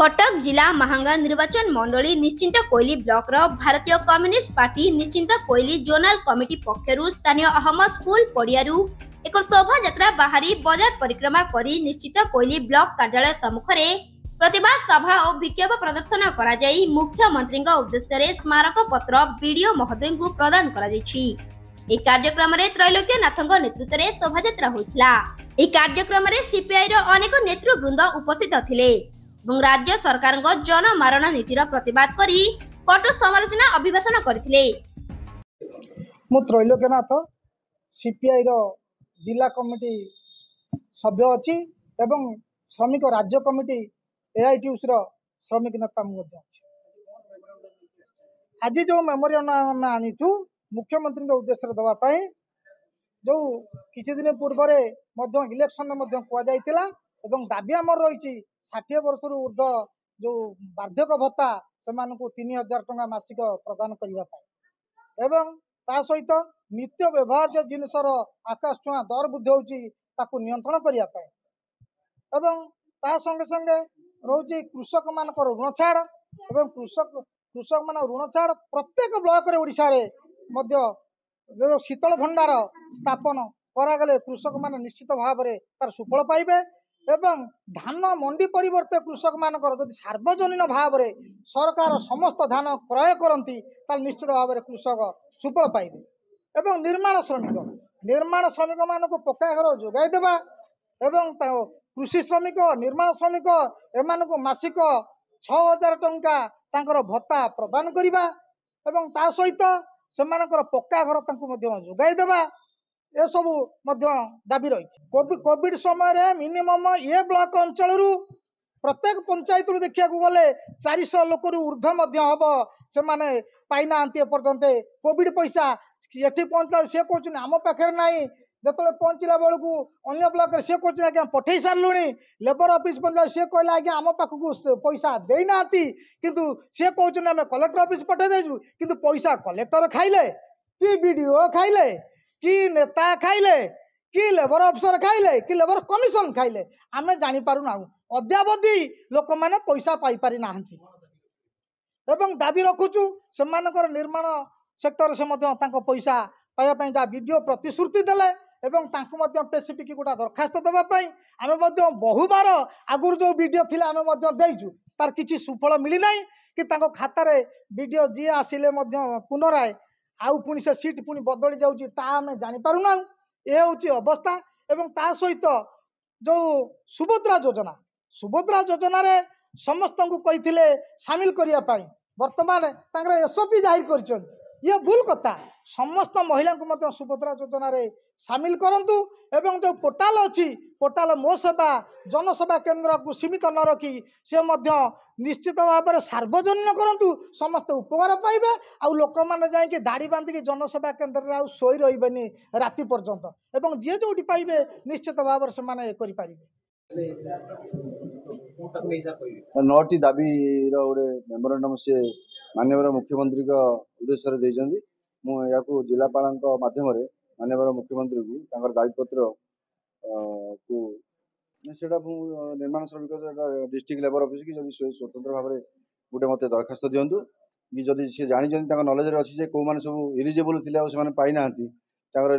कटक जिला महांगा निर्वाचन मंडली निश्चिंत कोइली ब्लॉक रो भारतीय कम्युनिस्ट पार्टी निश्चिंत कोइली जोनल कमिटी पक्षरु स्थानीय अहमद स्कूल पड़ियारू एक शोभा यात्रा बाहरी बाजार परिक्रमा करी निश्चित कोइली ब्लॉक कार्यालय सम्मुख रे प्रतिवाद सभा और विक्षोभ प्रदर्शन करा जाई मुख्यमंत्री उद्देश्य रे स्मारक पत्र वीडियो महोदय को प्रदान करा जायछि। ए कार्यक्रम रे त्रैलोक्यनाथ नेतृत्व रे शोभा यात्रा होइतला। ए कार्यक्रम रे सीपीआई रो अनेक नेतृवृंद उपस्थित थिले और राज्य सरकार जनमारण नीतिर प्रतिवाद करी कटु समालोचना अभिभाषण करथिले। मु त्रैलोक्यनाथ सीपीआई रो जिला कमिटी सभ्य अछि एवं श्रमिक राज्य कमिटी एआईटीयूसी रो श्रमिक नेता मध्य अछि। आज जो मेमोरियम आनीचु मुख्यमंत्री उद्देश्य दवा पाई जो किछि दिन पूर्व इलेक्शन कहुला एवं दाबी आमर रही 60 वर्ष ऊर्ध जो बार्धक्य भत्ता से 3000 टंका मासिक प्रदान करने एवं ता सहित नित्य व्यवहार्य जिनसर आकाश छुआ दर वृद्धि होता नियंत्रण करने एवं ता संगे संगे रोचे कृषक मान ऋण छाड़ एवं कृषक मान ऋण छाड़ प्रत्येक ब्लॉक रे ओडिशा रे मध्य जो शीतल भंडार स्थापन करागले कृषक मान निश्चित भाव में तार सुफल पाइबे एवं धान मंडी परिवर्ते कृषक मानकर जदि सार्वजनीन भाव में सरकार समस्त धान क्रय करती निश्चित भाव में कृषक सुफल पाइबे एवं निर्माण श्रमिक मान पक्का घर जोगाई देवा एवं कृषि श्रमिक निर्माण श्रमिक एमान मासिक 6000 टंका तांकर भत्ता प्रदान करिबा एवं ता सहित सेमानकर पक्का घर जोगाई देवा ए सब दाबी रही। कोविड समय मिनिमम ये ब्लॉक अंचल प्रत्येक पंचायत देखा गले 400 लोक ऊर्ध हम से पाईना एपर्यंत कोविड पैसा ये पहुँचला सी कहते आम पाखे ना जो पहुँचला बेलू अन्य ब्लॉक सी कहते आज्ञा पठे सारू लेबर ऑफिस पहुँचला सी कहला आज्ञा आम पाखक पैसा देना किंतु सी कहते आम कलेक्टर ऑफिस पठे देजु किंतु पैसा कलेक्टर खाइले कि बीडीओ खाइले कि नेता खाइले कि लेबर अफिसर खाइले कि लेबर कमिशन खाइले आम जापारूना अद्यावधि लोक मैंने पैसा पाई पारि ना एवं दाबी रखुचु से निर्माण सेक्टर से पैसा पाइबा जहाँ वीडियो प्रतिश्रुति देले एवं स्पेसिफिक गोटा दरखास्त देवाई आम बहु बार आगुरी जो वीडियो थी आम देचु तार किसी सुफल मिलना कि खातार वीडियो जी आसिले पुनराय आउ पुणी से सीट पुणी बदली जाऊँगी आम जापारूना ये हूँ अवस्था एवं ता सहित जो सुभद्रा योजना रे समस्त को कही सामिल करने बर्तमान एसओपी जाहिर कर ये भूल कथा समस्त महिला को सुभद्रा योजना रे सामिल करंतु एवं जो पोर्टाल अच्छी पोर्टाल मो सेवा जनसेवा केंद्र को सीमित न रखी से निश्चित भाव में सार्वजनीन करंतु समस्त उपकार पाइबे आ लोक मैंने जाकि दाड़ी बांधिकी जनसेवा केंद्र में आउ शोई रही राति पर्यंत एवं जी जो पाइबे निश्चित भाव में से 9टी दाबी गोटे मेमोरेंडम से माननीय मुख्यमंत्री उद्देश्य देइछन्ती मु याकू जिलापाल माध्यम माननीय मुख्यमंत्री को दायीपत्र को निर्माण श्रमिक डिस्ट्रिक्ट लेबर ऑफिस की जब स्वतंत्र भाव में गोटे मत दरखास्त दिंतु कि जदि सी जानी नॉलेज अच्छी कौ मैंने सब इलिजिबल थे से पाई ना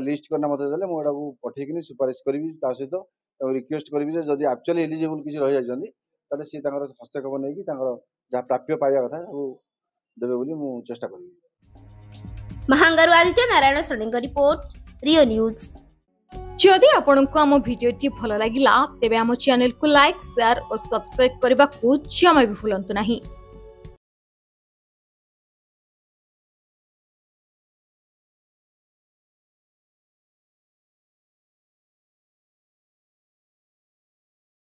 लिस्ट करना मत देते मुझे पठेकि सुपारिश करी सहित रिक्वेस्ट करी जदि एक्चुअली इलिजिबल किसी रही जाती सी हस्तक्षेप नहीं जहाँ प्राप्य पाइबा कथा देवे बोली मु चेष्टा करी। महांगारू आदित्य नारायण सोनी रिपोर्ट रियो न्यूज। जदि आपंक आम भिडी भल लगा तेब आम चैनल को लाइक शेयर और सब्सक्राइब करने को जमा भी भूलु नहीं।